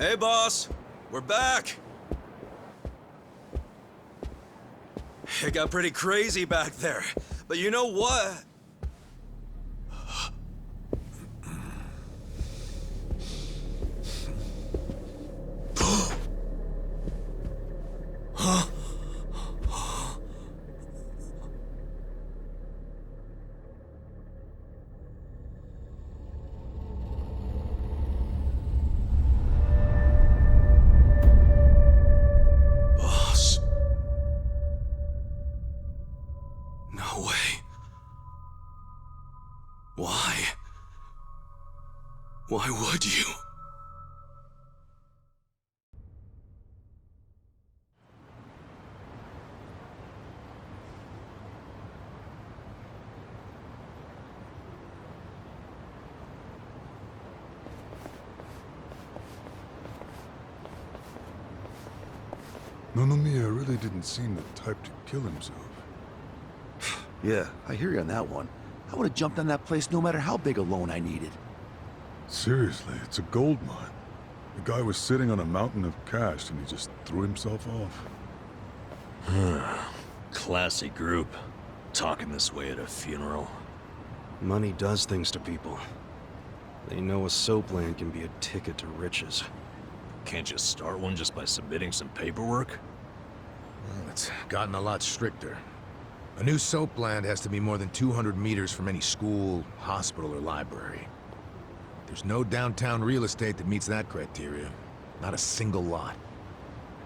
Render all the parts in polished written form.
Hey, boss. We're back. It got pretty crazy back there. But you know what? Huh? Boss. No way. Why? Why would you? Nonomiya really didn't seem the type to kill himself. Yeah, I hear you on that one. I would have jumped on that place no matter how big a loan I needed. Seriously, it's a gold mine. The guy was sitting on a mountain of cash and he just threw himself off. Classy group. Talking this way at a funeral. Money does things to people. They know a soap land can be a ticket to riches. Can't you start one just by submitting some paperwork? Well, it's gotten a lot stricter. A new soap land has to be more than 200 meters from any school, hospital, or library. There's no downtown real estate that meets that criteria. Not a single lot.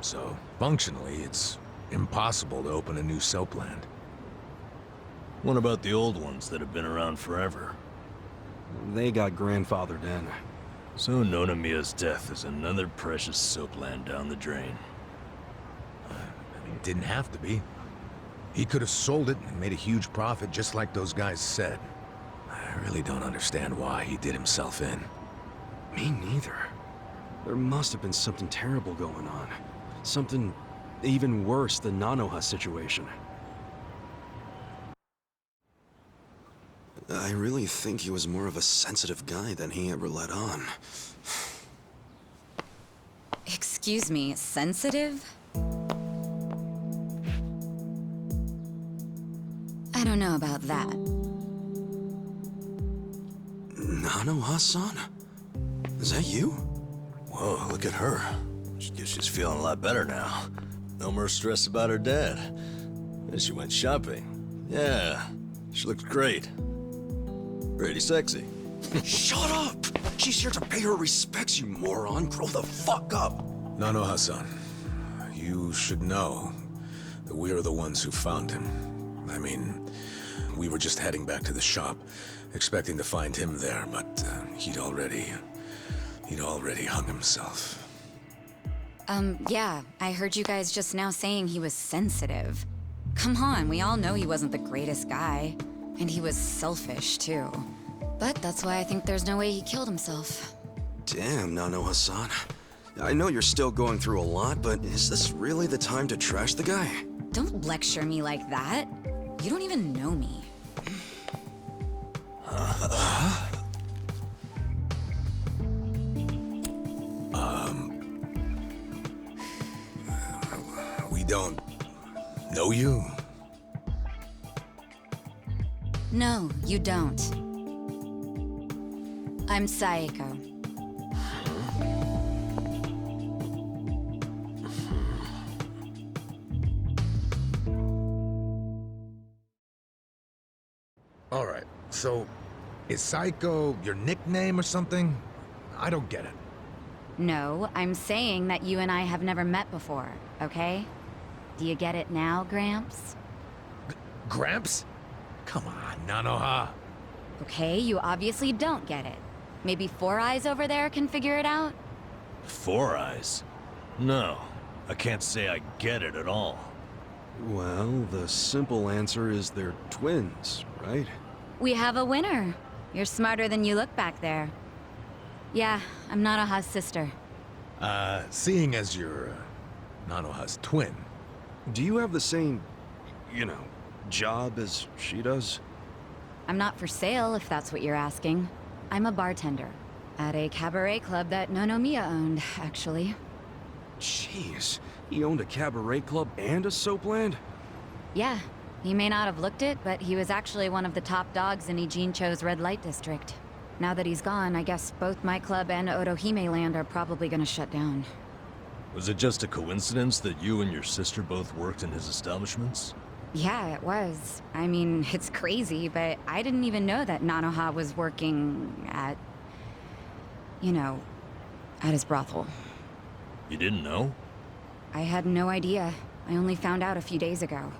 So, functionally, it's impossible to open a new soap land. What about the old ones that have been around forever? They got grandfathered in. So Nonomiya's death is another precious soap land down the drain. It didn't have to be. He could have sold it and made a huge profit just like those guys said. I really don't understand why he did himself in. Me neither. There must have been something terrible going on. Something even worse than Nanoha's situation. I really think he was more of a sensitive guy than he ever let on. Excuse me, sensitive? I don't know about that. Nanoha-san? Is that you? Whoa, look at her. Guess she's feeling a lot better now. No more stress about her dad. And she went shopping. Yeah, she looks great. Pretty sexy. Shut up! She's here to pay her respects, you moron. Grow the fuck up! Nanoha-san, you should know that we are the ones who found him. I mean, we were just heading back to the shop, expecting to find him there, but he'd already hung himself. Yeah, I heard you guys just now saying he was sensitive. Come on, we all know he wasn't the greatest guy. And he was selfish, too. But that's why I think there's no way he killed himself. Damn, Nanoha-san. I know you're still going through a lot, but is this really the time to trash the guy? Don't lecture me like that. You don't even know me. We don't know you? No, you don't. I'm Saeko. Alright, so is Psycho your nickname or something? I don't get it. No, I'm saying that you and I have never met before, okay? Do you get it now, Gramps? Gramps? Come on, Nanoha. Okay, you obviously don't get it. Maybe Four Eyes over there can figure it out? Four Eyes? No, I can't say I get it at all. Well, the simple answer is they're twins, right? We have a winner. You're smarter than you look back there. Yeah, I'm Nanoha's sister. Seeing as you're Nanoha's twin. Do you have the same, job as she does? I'm not for sale, if that's what you're asking. I'm a bartender. At a cabaret club that Nonomiya owned, actually. Jeez, he owned a cabaret club and a soapland? Yeah, he may not have looked it, but he was actually one of the top dogs in Ijincho's red light district. Now that he's gone, I guess both my club and Otohime Land are probably gonna shut down. Was it just a coincidence that you and your sister both worked in his establishments? Yeah, it was. I mean, it's crazy, but I didn't even know that Nanoha was working at... you know, at his brothel. You didn't know? I had no idea. I only found out a few days ago.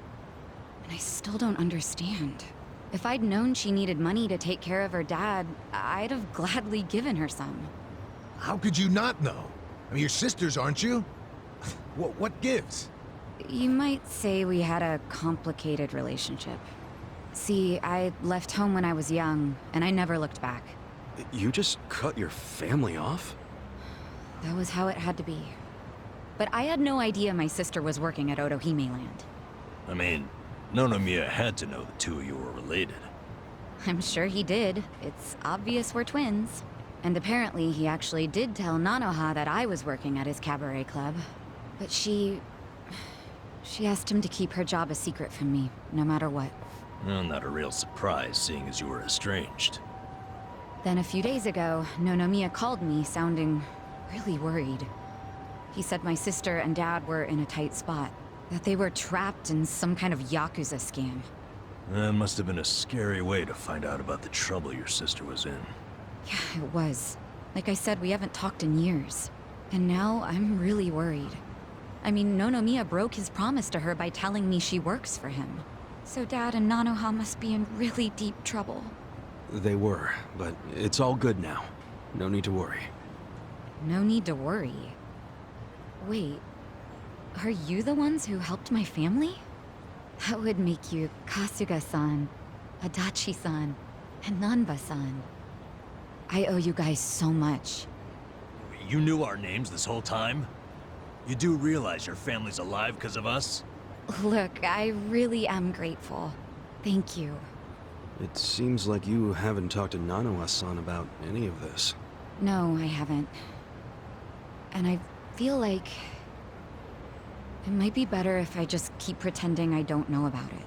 And I still don't understand. If I'd known she needed money to take care of her dad, I'd have gladly given her some. How could you not know? I mean, you're sisters, aren't you? What gives? You might say we had a complicated relationship. See, I left home when I was young, and I never looked back. You just cut your family off? That was how it had to be. But I had no idea my sister was working at Otohime Land. I mean, Nonomiya had to know the two of you were related. I'm sure he did. It's obvious we're twins. And apparently he actually did tell Nanoha that I was working at his cabaret club. But she asked him to keep her job a secret from me, no matter what. Well, not a real surprise, seeing as you were estranged. Then a few days ago, Nonomiya called me, sounding really worried. He said my sister and dad were in a tight spot, that they were trapped in some kind of Yakuza scam. That must have been a scary way to find out about the trouble your sister was in. Yeah, it was. Like I said, we haven't talked in years. And now I'm really worried. I mean, Nonomiya broke his promise to her by telling me she works for him. So Dad and Nanoha must be in really deep trouble. They were, but it's all good now. No need to worry. No need to worry. Wait, are you the ones who helped my family? That would make you Kasuga-san, Adachi-san, and Nanba-san. I owe you guys so much. You knew our names this whole time? You do realize your family's alive because of us? Look, I really am grateful. Thank you. It seems like you haven't talked to Nanoha-san about any of this. No, I haven't. And I feel like it might be better if I just keep pretending I don't know about it.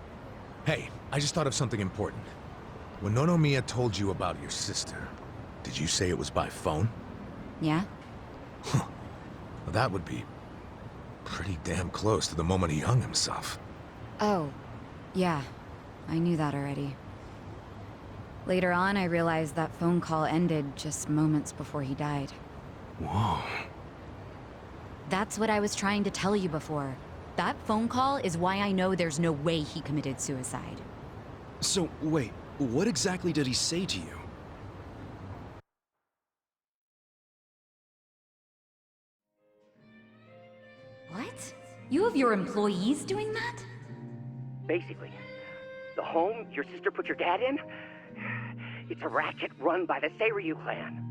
Hey, I just thought of something important. When Nonomiya told you about your sister, did you say it was by phone? Yeah? Well, that would be pretty damn close to the moment he hung himself. Oh, yeah. I knew that already. Later on, I realized that phone call ended just moments before he died. Whoa. That's what I was trying to tell you before. That phone call is why I know there's no way he committed suicide. So, wait, what exactly did he say to you? What? You have your employees doing that? Basically, the home your sister put your dad in, it's a racket run by the Seiryu clan.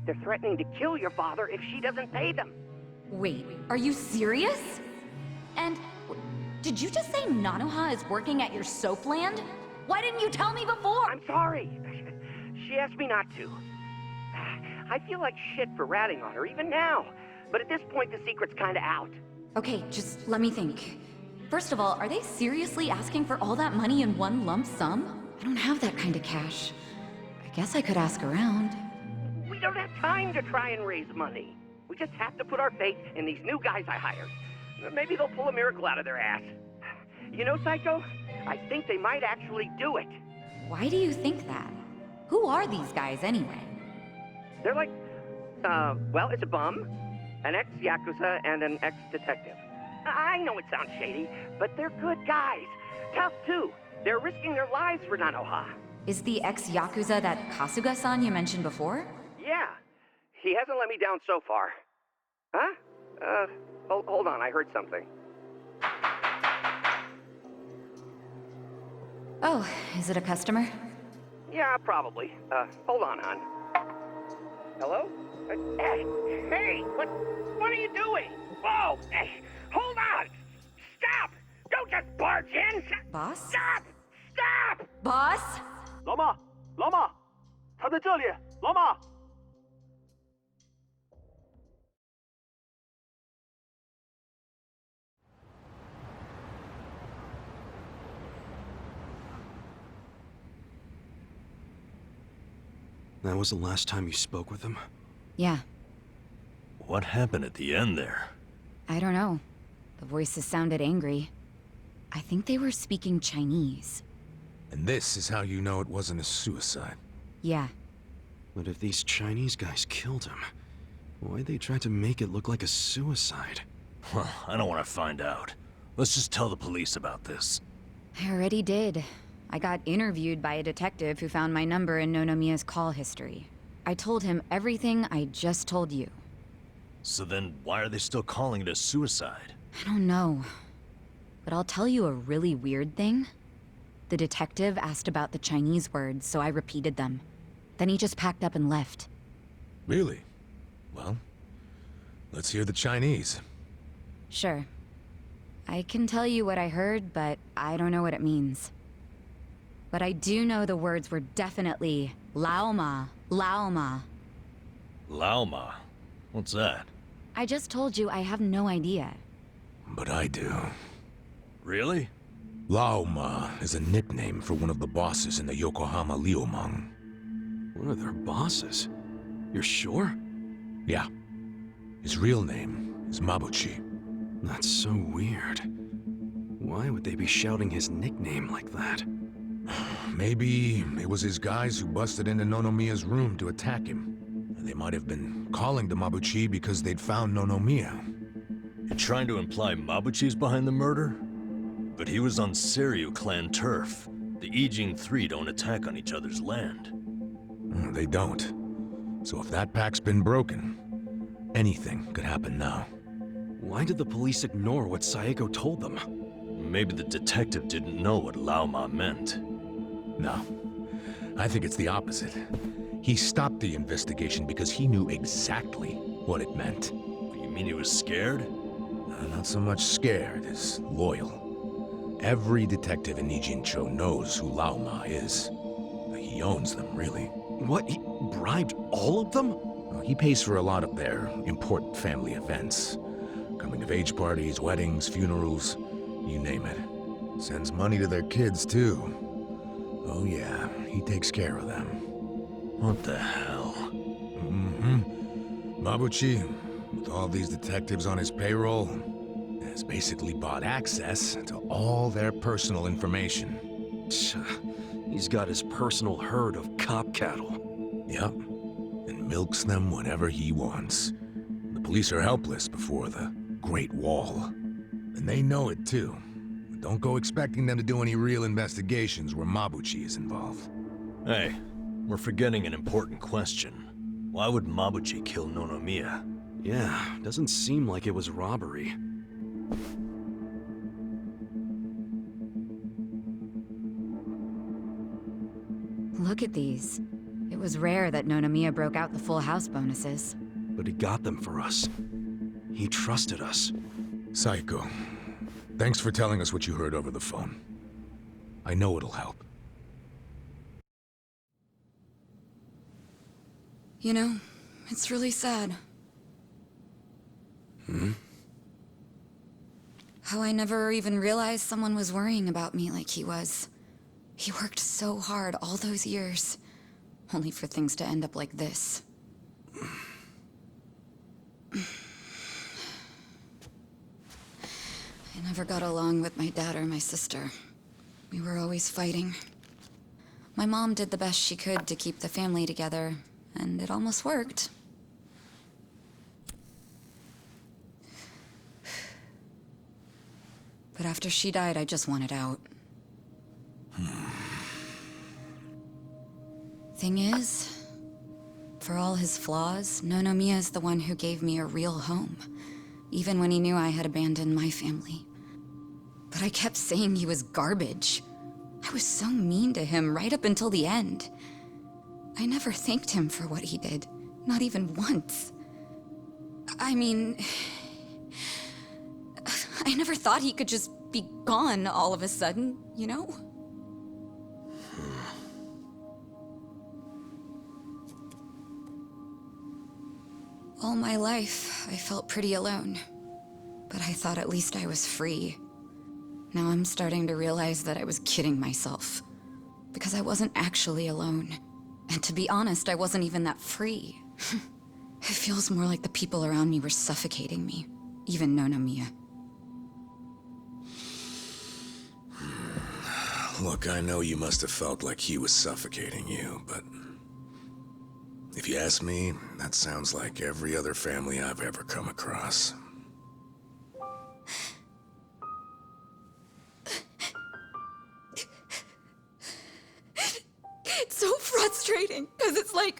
They're threatening to kill your father if she doesn't pay them. Wait, are you serious? And did you just say Nanoha is working at your soap land? Why didn't you tell me before? I'm sorry. She asked me not to. I feel like shit for ratting on her, even now. But at this point, the secret's kinda out. Okay, just let me think. First of all, are they seriously asking for all that money in one lump sum? I don't have that kind of cash. I guess I could ask around. We don't have time to try and raise money. We just have to put our faith in these new guys I hired. Maybe they'll pull a miracle out of their ass. You know, Psycho? I think they might actually do it. Why do you think that? Who are these guys anyway? They're like, well, it's a bum, an ex-Yakuza, and an ex-detective. I know it sounds shady, but they're good guys. Tough, too. They're risking their lives for Nanoha. Is the ex-Yakuza that Kasuga-san you mentioned before? Yeah. He hasn't let me down so far. Huh? Hold on, I heard something. Oh, is it a customer? Yeah, probably. Hold on, hon. Hello? Hey, what are you doing? Whoa! Hey, hold on! Stop! Don't just barge in! Boss? Stop! Stop! Boss? 老妈，老妈，他在这里，老妈。that was the last time you spoke with him? Yeah, What happened at the end there? I don't know. The voices sounded angry. I think they were speaking Chinese. And this is how you know it wasn't a suicide. Yeah, But if these Chinese guys killed him, why'd they try to make it look like a suicide? Well, I don't want to find out. Let's just tell the police about this. I already did. I got interviewed by a detective who found my number in Nonomiya's call history. I told him everything I just told you. So then, why are they still calling it a suicide? I don't know. But I'll tell you a really weird thing. The detective asked about the Chinese words, so I repeated them. Then he just packed up and left. Really? Well, let's hear the Chinese. Sure. I can tell you what I heard, but I don't know what it means. But I do know the words were definitely Laoma, Laoma. Laoma? What's that? I just told you I have no idea. But I do. Really? Laoma is a nickname for one of the bosses in the Yokohama Liumang. One of their bosses? You're sure? Yeah. His real name is Mabuchi. That's so weird. Why would they be shouting his nickname like that? Maybe it was his guys who busted into Nonomiya's room to attack him. And they might have been calling to Mabuchi because they'd found Nonomiya. You're trying to imply Mabuchi's behind the murder? But he was on Seiryu clan turf. The Ijing Three don't attack on each other's land. They don't. So if that pack's been broken, anything could happen now. Why did the police ignore what Saeko told them? Maybe the detective didn't know what Laoma meant. No. I think it's the opposite. He stopped the investigation because he knew exactly what it meant. You mean he was scared? Not so much scared as loyal. Every detective in Nijincho knows who Laoma is. He owns them, really. What? He bribed all of them? He pays for a lot of their important family events. Coming-of-age parties, weddings, funerals, you name it. Sends money to their kids, too. Oh yeah, he takes care of them. What the hell? Mabuchi, with all these detectives on his payroll, has basically bought access to all their personal information. He's got his personal herd of cop cattle. Yep, and milks them whenever he wants. The police are helpless before the Great Wall. And they know it too. But don't go expecting them to do any real investigations where Mabuchi is involved. Hey, we're forgetting an important question. Why would Mabuchi kill Nonomiya? Yeah, doesn't seem like it was robbery. Look at these. It was rare that Nonomiya broke out the full house bonuses. But he got them for us. He trusted us. Saiko, thanks for telling us what you heard over the phone. I know it'll help. You know, it's really sad. How I never even realized someone was worrying about me like he was. He worked so hard all those years, only for things to end up like this. I never got along with my dad or my sister. We were always fighting. My mom did the best she could to keep the family together, and it almost worked. But after she died, I just wanted out. Thing is, for all his flaws, Nonomiya is the one who gave me a real home, even when he knew I had abandoned my family. But I kept saying he was garbage. I was so mean to him right up until the end. I never thanked him for what he did, not even once. I mean, I never thought he could just be gone all of a sudden, you know? All my life, I felt pretty alone. But I thought at least I was free. Now I'm starting to realize that I was kidding myself. Because I wasn't actually alone. And to be honest, I wasn't even that free. It feels more like the people around me were suffocating me. Even Nonomiya. Look, I know you must have felt like he was suffocating you, but... if you ask me, that sounds like every other family I've ever come across. It's so frustrating, because it's like...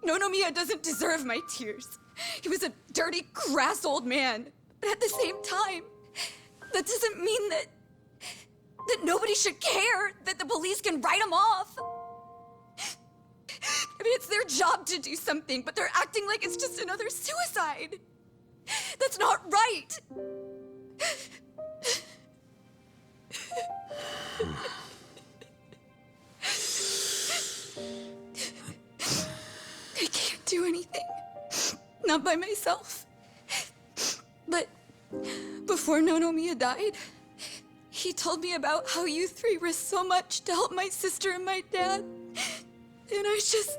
Nonomiya doesn't deserve my tears. He was a dirty, crass old man. But at the same time, that doesn't mean that nobody should care, that the police can write him off. I mean, it's their job to do something, but they're acting like it's just another suicide. That's not right. I can't do anything. Not by myself. But before Nonomiya died, he told me about how you three risked so much to help my sister and my dad. And I just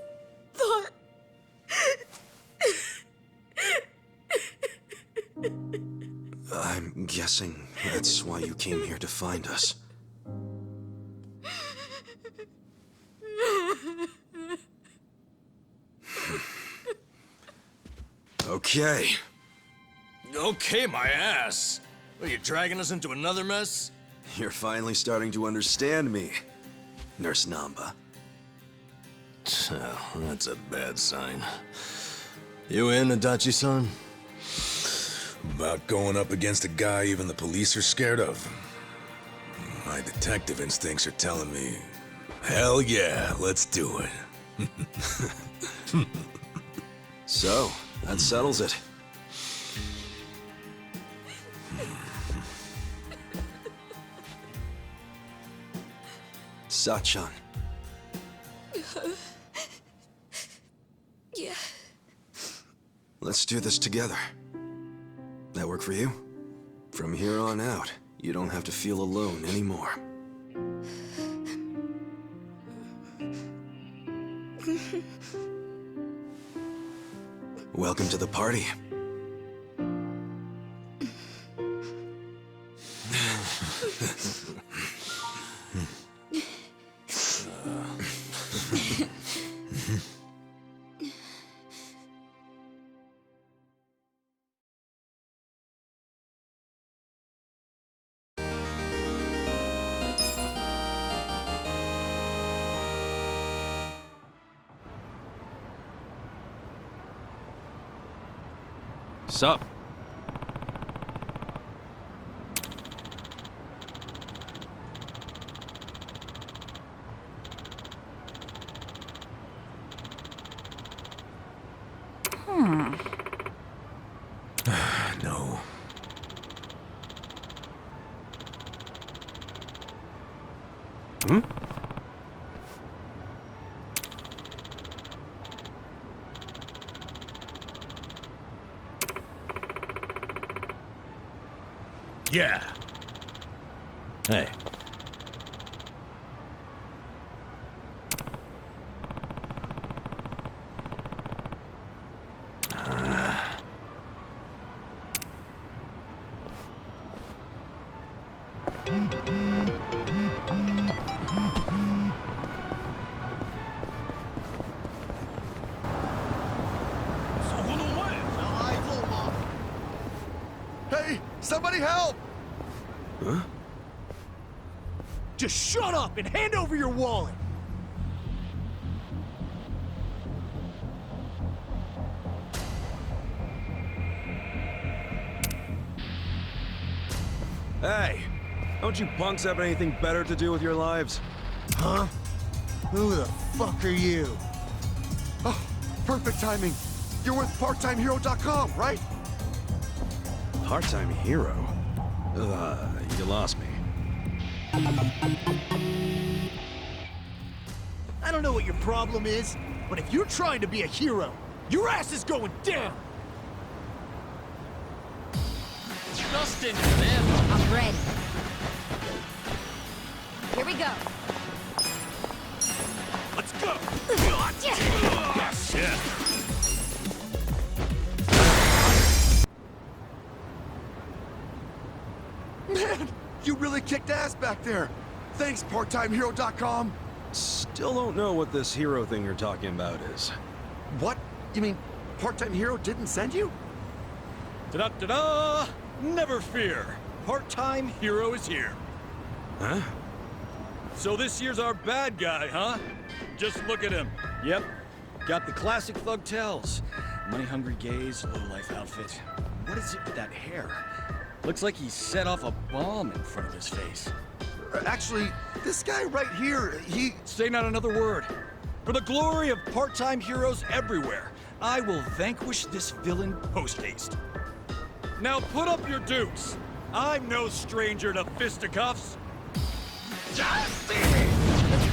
thought... I'm guessing that's why you came here to find us. Okay. Okay, my ass. Are you dragging us into another mess? You're finally starting to understand me, Nurse Namba. Oh, that's a bad sign. You in, Adachi-san? About going up against a guy even the police are scared of. My detective instincts are telling me, hell yeah, let's do it. So, that settles it. Sachan. Yeah. Let's do this together. That work for you? From here on out, you don't have to feel alone anymore. Welcome to the party. Sup? No. Hmm? Yeah. Hey. Hey, somebody help! Huh? Just shut up and hand over your wallet! Hey, don't you punks have anything better to do with your lives? Huh? Who the fuck are you? Oh, perfect timing. You're with PartTimeHero.com, right? Part-time hero? You lost me. I don't know what your problem is, but if you're trying to be a hero, your ass is going down! Justin, man. I'm ready. Here we go. Let's Yeah. Man, you really kicked ass back there. Thanks, PartTimeHero.com. Still don't know what this hero thing you're talking about is. What? You mean Part-Time Hero didn't send you? Ta-da-ta-da! Never fear. Part-Time Hero is here. Huh? So this year's our bad guy, huh? Just look at him. Yep. Got the classic thug tells. Money-hungry gaze, low-life outfit. What is it with that hair? Looks like he set off a bomb in front of his face. Actually, this guy right here, he... Say not another word. For the glory of part-time heroes everywhere, I will vanquish this villain post-haste. Now put up your dukes. I'm no stranger to fisticuffs. Let's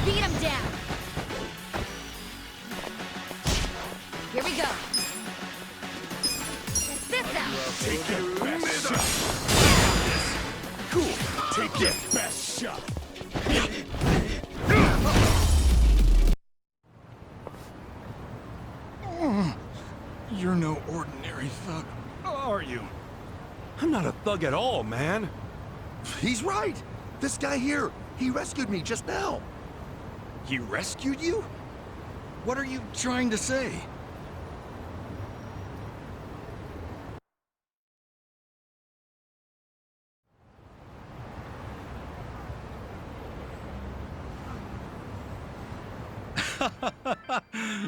beat him down. Here we go. Check this out. Take your best shot. Cool. Take your best shot. You're no ordinary thug, are you? I'm not a thug at all, man. He's right. This guy here, he rescued me just now. He rescued you? What are you trying to say?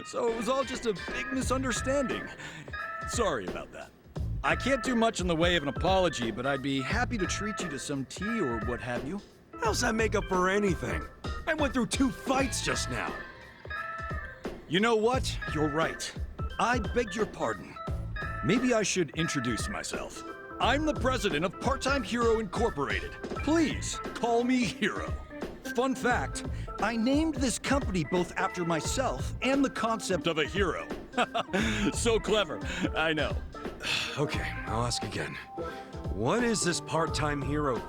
So it was all just a big misunderstanding. Sorry about that. I can't do much in the way of an apology, but I'd be happy to treat you to some tea or what have you. How's that make up for anything? I went through 2 fights just now. You know what? You're right. I beg your pardon. Maybe I should introduce myself. I'm the president of Part-Time Hero Incorporated. Please, call me Hero. Fun fact, I named this company both after myself and the concept of a hero. So clever, I know. Okay, I'll ask again. What is this part-time hero thing?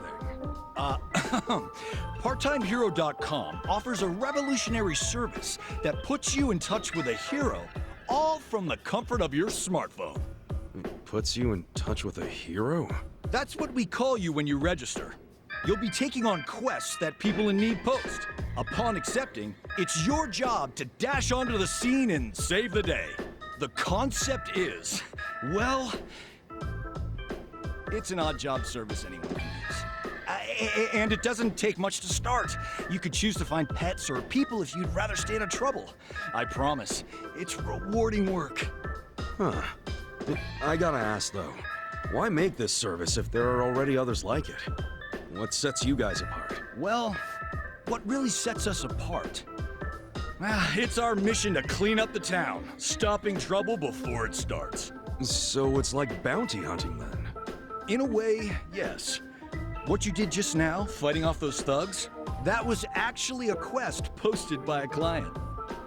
PartTimeHero.com offers a revolutionary service that puts you in touch with a hero, all from the comfort of your smartphone. Puts you in touch with a hero? That's what we call you when you register. You'll be taking on quests that people in need post. Upon accepting, it's your job to dash onto the scene and save the day. The concept is, well, it's an odd job service anyone can use. And it doesn't take much to start. You could choose to find pets or people if you'd rather stay out of trouble. I promise, it's rewarding work. Huh. I gotta ask though, why make this service if there are already others like it? What sets you guys apart? Well, what really sets us apart? It's our mission to clean up the town, stopping trouble before it starts. So it's like bounty hunting then? In a way, yes. What you did just now, fighting off those thugs, that was actually a quest posted by a client.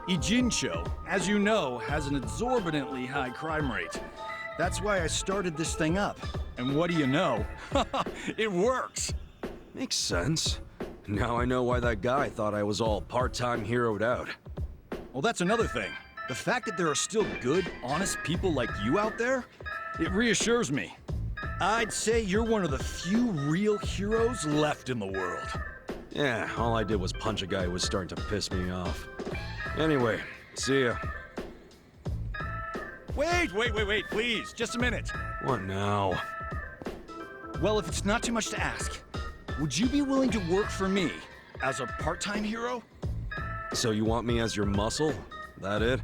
Ijincho, as you know, has an exorbitantly high crime rate. That's why I started this thing up. And what do you know? It works! Makes sense. Now I know why that guy thought I was all part-time heroed out. Well, that's another thing. The fact that there are still good, honest people like you out there, it reassures me. I'd say you're one of the few real heroes left in the world. Yeah, all I did was punch a guy who was starting to piss me off. Anyway, see ya. Wait, please, just a minute. What now? Well, if it's not too much to ask, would you be willing to work for me as a part-time hero? So you want me as your muscle? That it?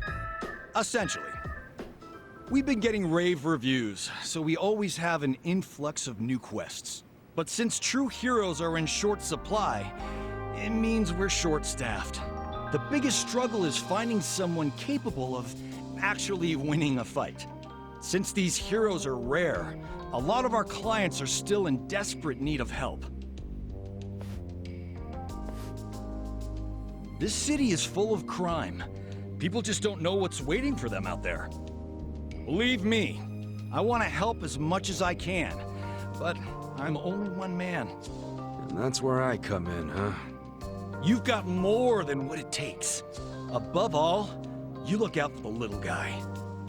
Essentially. We've been getting rave reviews, so we always have an influx of new quests. But since true heroes are in short supply, it means we're short-staffed. The biggest struggle is finding someone capable of actually winning a fight. Since these heroes are rare, a lot of our clients are still in desperate need of help. This city is full of crime. People just don't know what's waiting for them out there. Believe me, I want to help as much as I can, but I'm only one man. And that's where I come in, huh? You've got more than what it takes. Above all, you look out for the little guy,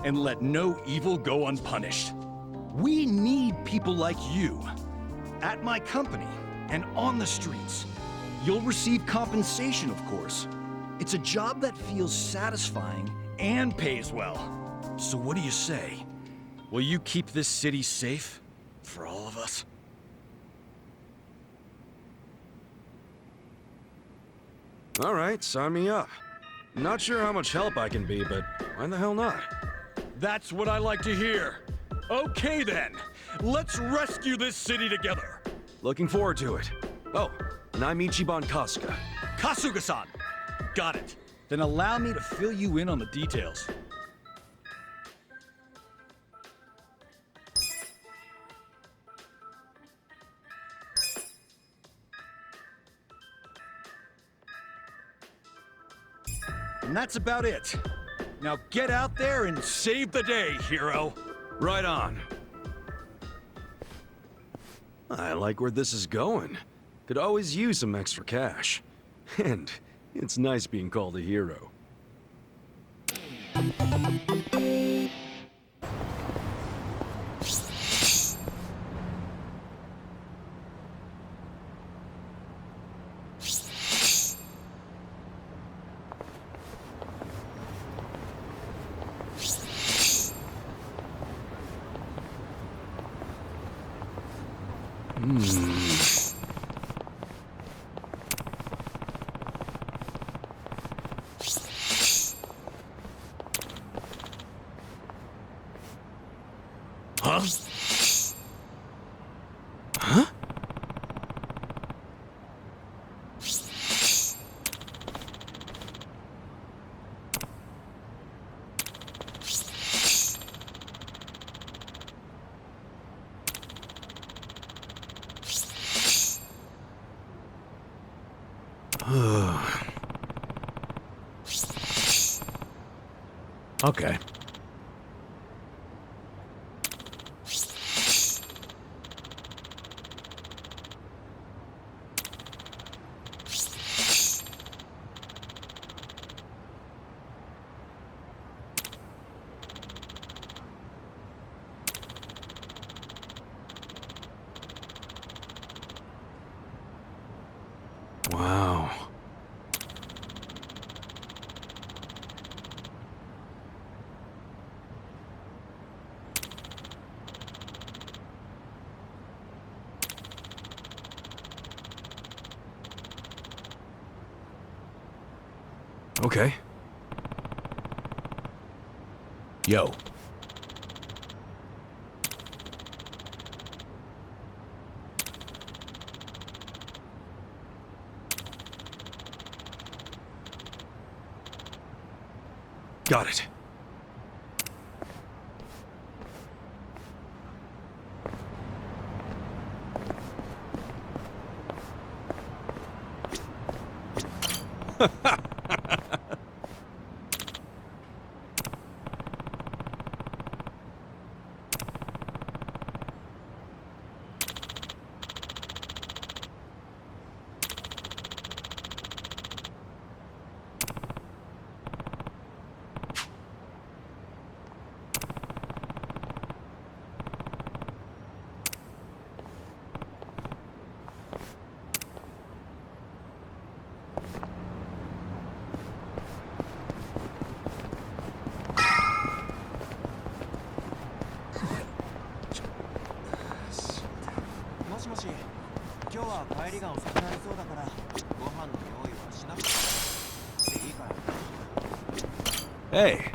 and let no evil go unpunished. We need people like you. At my company, and on the streets. You'll receive compensation, of course. It's a job that feels satisfying and pays well. So what do you say? Will you keep this city safe for all of us? All right, sign me up. Not sure how much help I can be, but why the hell not? That's what I like to hear. Okay then, let's rescue this city together. Looking forward to it. Oh, and I'm Ichiban Kasuga. Kasuga-san! Got it. Then allow me to fill you in on the details. And that's about it. Now get out there and save the day, hero. Right on. I like where this is going. Could always use some extra cash. And it's nice being called a hero. Huh? Huh? Okay. Wow. Okay. Yo. Got it. Hey.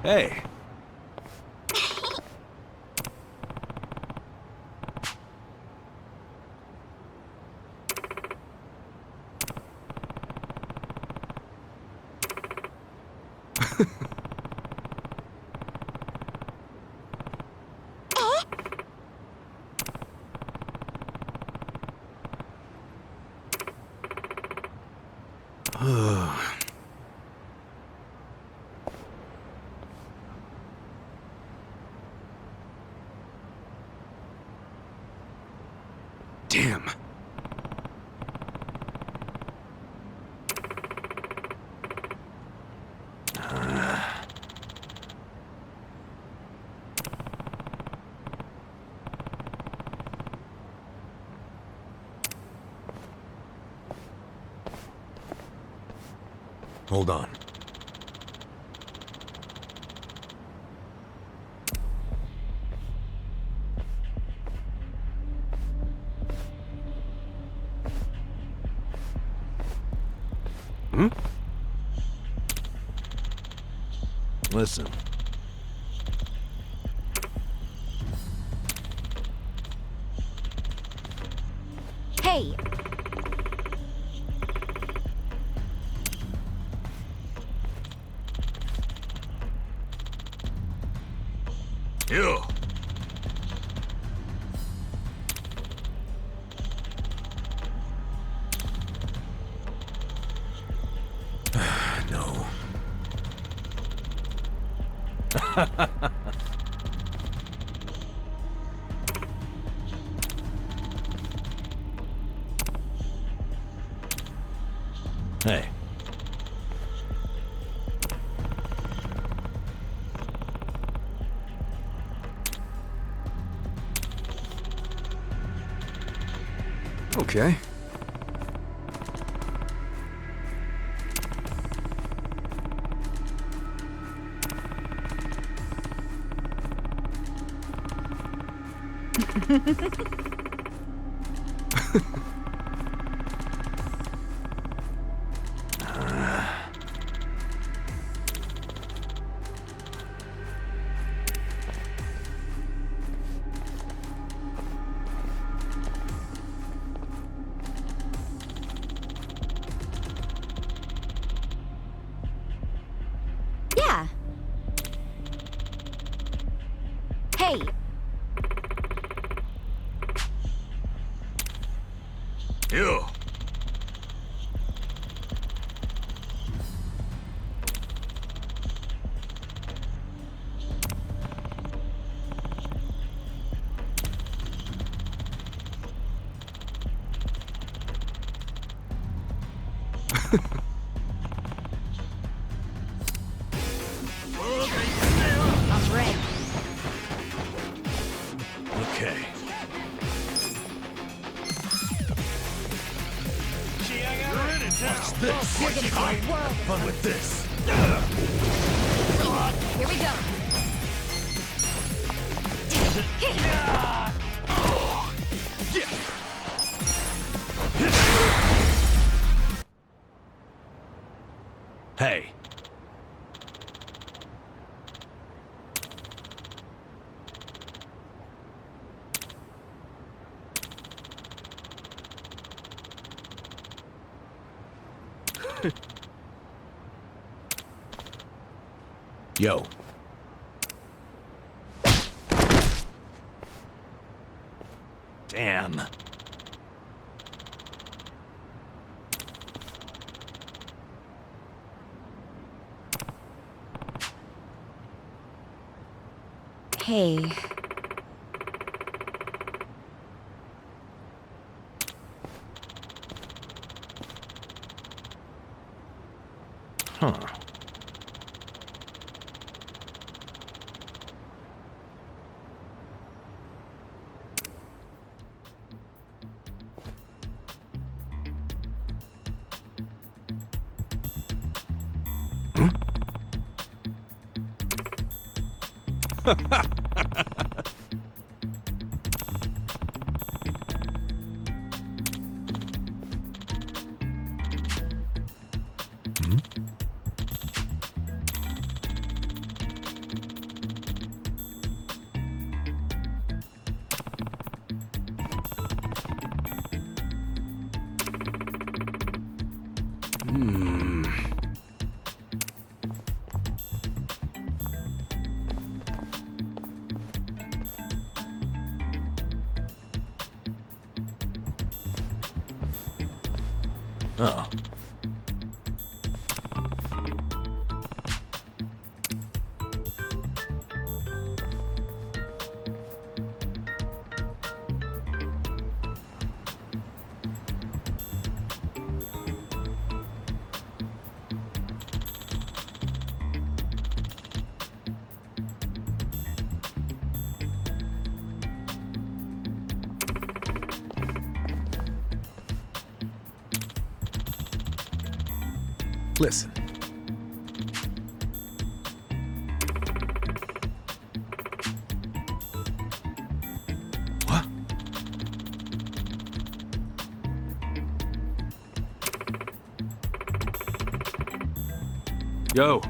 Hey. Damn. Hold on. Hmm? Listen. Hey! You! No. Hey. Okay. Yeah! Hey! You! I'm ready. Okay. Watch this. You're gonna be a world. Fun with this. Here we go. Hey. Yo. Damn. Hey. Huh. Oh. Listen. What? Yo.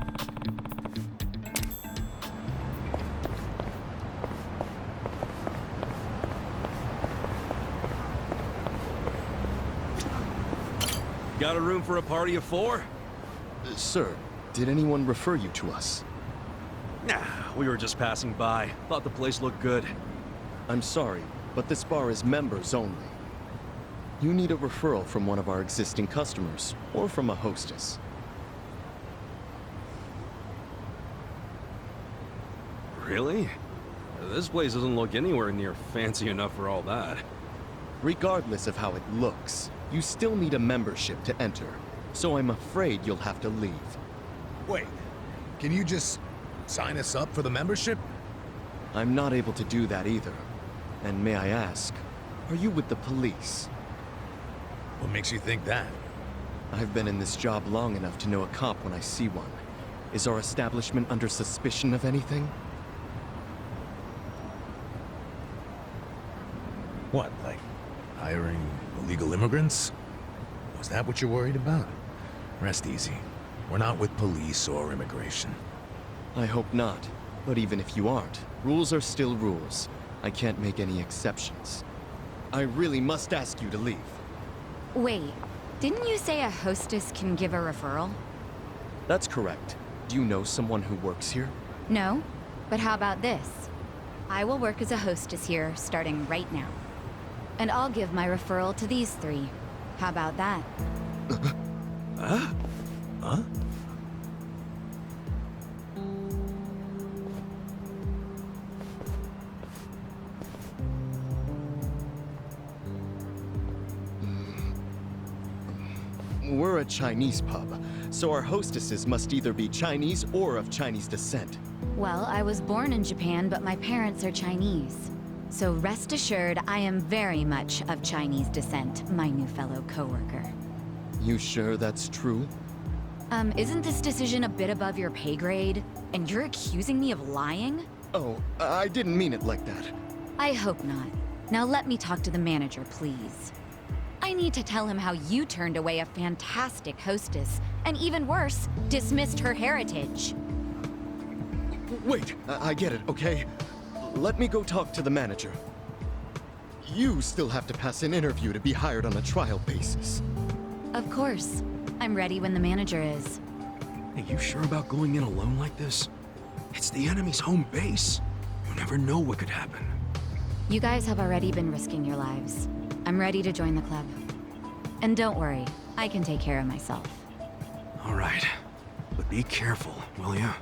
Got a room for a party of 4? Sir, did anyone refer you to us? Nah, we were just passing by. Thought the place looked good. I'm sorry, but this bar is members only. You need a referral from one of our existing customers, or from a hostess. Really? This place doesn't look anywhere near fancy enough for all that. Regardless of how it looks, you still need a membership to enter, so I'm afraid you'll have to leave. Wait, can you just sign us up for the membership? I'm not able to do that either. And may I ask, are you with the police? What makes you think that? I've been in this job long enough to know a cop when I see one. Is our establishment under suspicion of anything? What, like hiring illegal immigrants? Was that what you're worried about? Rest easy. We're not with police or immigration. I hope not. But even if you aren't, rules are still rules. I can't make any exceptions. I really must ask you to leave. Wait, didn't you say a hostess can give a referral? That's correct. Do you know someone who works here? No? But how about this? I will work as a hostess here, starting right now. And I'll give my referral to these 3. How about that? Huh? We're a Chinese pub, so our hostesses must either be Chinese or of Chinese descent. Well, I was born in Japan, but my parents are Chinese. So rest assured, I am very much of Chinese descent, my new fellow coworker. You sure that's true? Isn't this decision a bit above your pay grade? And you're accusing me of lying? Oh, I didn't mean it like that. I hope not. Now let me talk to the manager, please. I need to tell him how you turned away a fantastic hostess, and even worse, dismissed her heritage. Wait, I get it, okay? Let me go talk to the manager. You still have to pass an interview to be hired on a trial basis. Of course. I'm ready when the manager is. Hey, you sure about going in alone like this? It's the enemy's home base. You never know what could happen. You guys have already been risking your lives. I'm ready to join the club. And don't worry, I can take care of myself. All right. But be careful, will ya?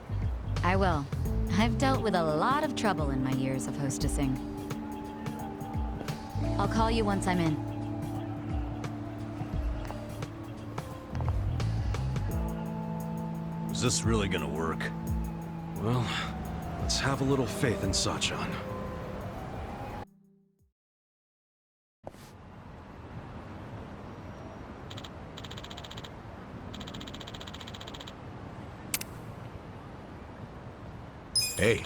I will. I've dealt with a lot of trouble in my years of hostessing. I'll call you once I'm in. Is this really gonna work? Well, let's have a little faith in Sachan. Hey.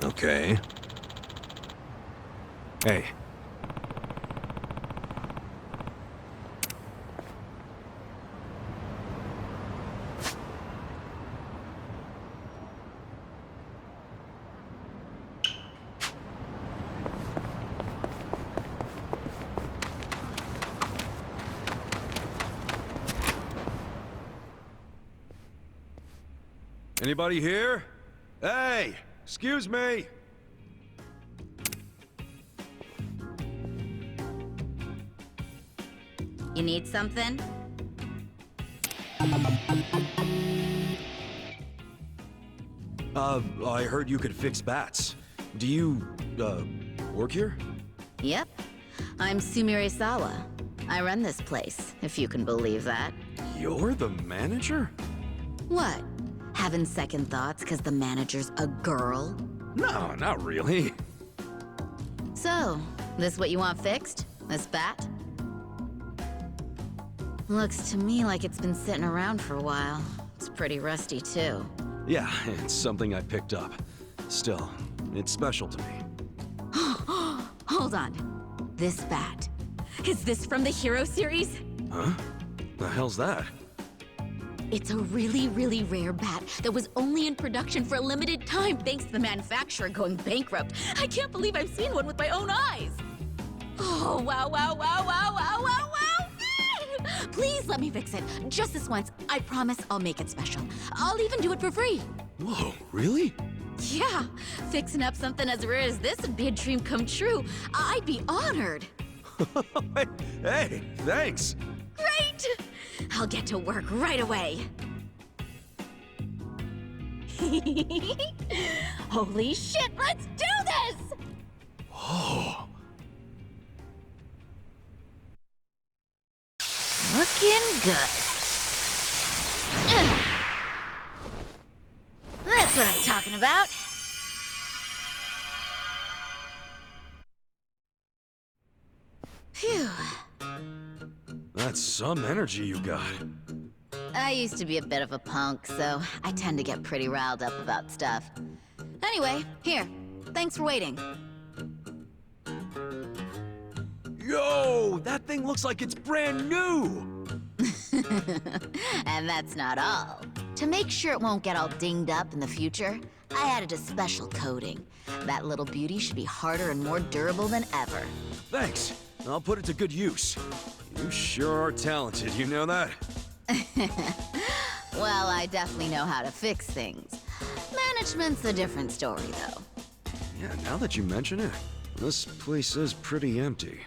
Okay. Hey. Anybody here? Hey, excuse me. You need something? I heard you could fix bats. Do you, work here? Yep. I'm Sumire Sawa. I run this place, if you can believe that. You're the manager? What? Having second thoughts because the manager's a girl? No, not really. So, this what you want fixed? This bat? Looks to me like it's been sitting around for a while. It's pretty rusty, too. Yeah, it's something I picked up. Still, it's special to me. Hold on. This bat. Is this from the Hero series? Huh? The hell's that? It's a really, really rare bat that was only in production for a limited time thanks to the manufacturer going bankrupt. I can't believe I've seen one with my own eyes. Oh, wow, wow, wow, wow, wow, wow, wow. Please let me fix it. Just this once. I promise I'll make it special. I'll even do it for free. Whoa, really? Yeah, fixing up something as rare as this would be a dream come true. I'd be honored. Hey, thanks. Great! I'll get to work right away. Holy shit, let's do this! Oh. Looking good. That's what I'm talking about. Phew. That's some energy you got. I used to be a bit of a punk, so I tend to get pretty riled up about stuff. Anyway, here. Thanks for waiting. Yo, that thing looks like it's brand new! And that's not all. To make sure it won't get all dinged up in the future, I added a special coating. That little beauty should be harder and more durable than ever. Thanks. I'll put it to good use. You sure are talented, you know that? Well, I definitely know how to fix things. Management's a different story, though. Yeah, now that you mention it, this place is pretty empty.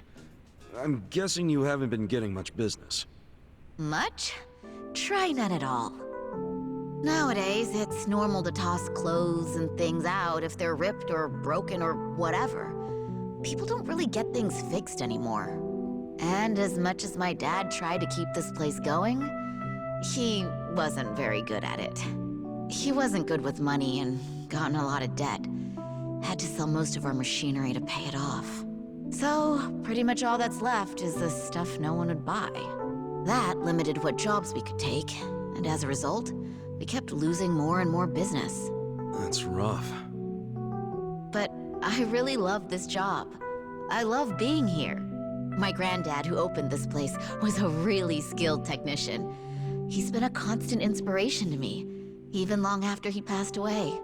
I'm guessing you haven't been getting much business. Much? Try none at all. Nowadays, it's normal to toss clothes and things out if they're ripped or broken or whatever. People don't really get things fixed anymore. And as much as my dad tried to keep this place going, he wasn't very good at it. He wasn't good with money and got in a lot of debt. Had to sell most of our machinery to pay it off. So, pretty much all that's left is the stuff no one would buy. That limited what jobs we could take, and as a result, we kept losing more and more business. That's rough. But I really love this job. I love being here. My granddad, who opened this place, was a really skilled technician. He's been a constant inspiration to me, even long after he passed away.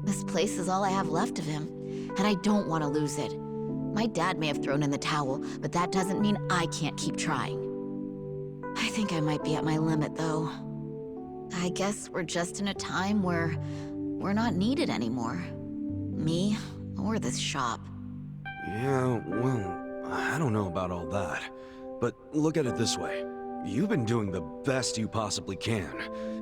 This place is all I have left of him, and I don't want to lose it. My dad may have thrown in the towel, but that doesn't mean I can't keep trying. I think I might be at my limit, though. I guess we're just in a time where we're not needed anymore. Me or this shop. Yeah, well, I don't know about all that. But look at it this way. You've been doing the best you possibly can.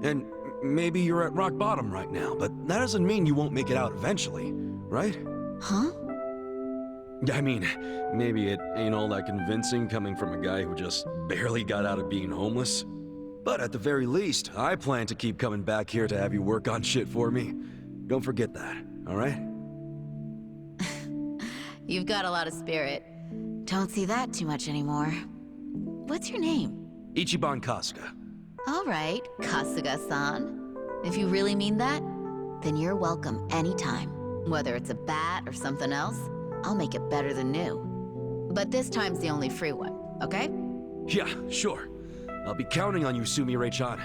And maybe you're at rock bottom right now, but that doesn't mean you won't make it out eventually, right? Huh? I mean, maybe it ain't all that convincing coming from a guy who just barely got out of being homeless. But at the very least, I plan to keep coming back here to have you work on shit for me. Don't forget that, alright? You've got a lot of spirit. Don't see that too much anymore. What's your name? Ichiban Kasuga. All right, Kasuga-san. If you really mean that, then you're welcome anytime. Whether it's a bat or something else, I'll make it better than new. But this time's the only free one, okay? Yeah, sure. I'll be counting on you, Sumire-chan.